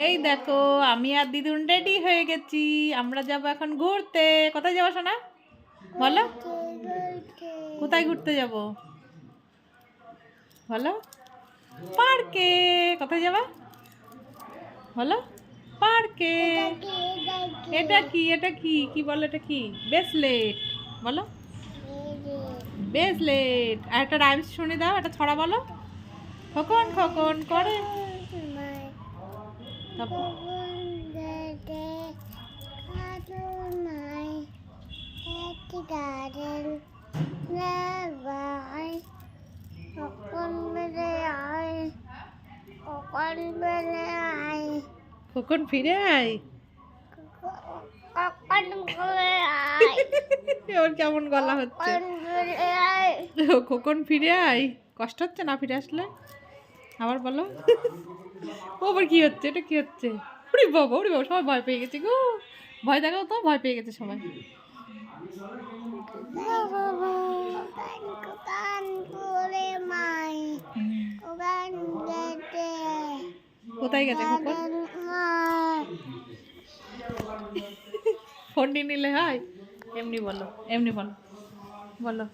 এই দেখো আমি আর দিদুন রেডি হয়ে গেছি। আমরা যাব এখন ঘুরতে। কোথায় যাবো সোনা? বলো কোথায় ঘুরতে যাব? বলো পার্কে। কোথায় যাবা? বলো পার্কে। এটা কি? এটা কি? কি বলো এটা কি? ব্রেসলেট। বলো ব্রেসলেট। আর একটা রাইমস শুনে দাও, একটা ছড়া বলো। খোকন খোকন করে। তারপর খোকন ফিরে আয়। ওর কেমন গলা হচ্ছে। খোকন ফিরে আয়। কষ্ট হচ্ছে না ফিরে আসলে? আবার বলো। ও আবার কি হচ্ছে? এটা কি হচ্ছে? উড়ি বাবা উড়ি বাবা, সবাই ভয় পেয়ে গেছে গো। ভয় দেখাও তো, ভয় পেয়ে গেছে সবাই। কোথায় গেছে খোকন? ফোন নিয়ে নিলে হয়? এমনি বলো, এমনি বলো, বলো।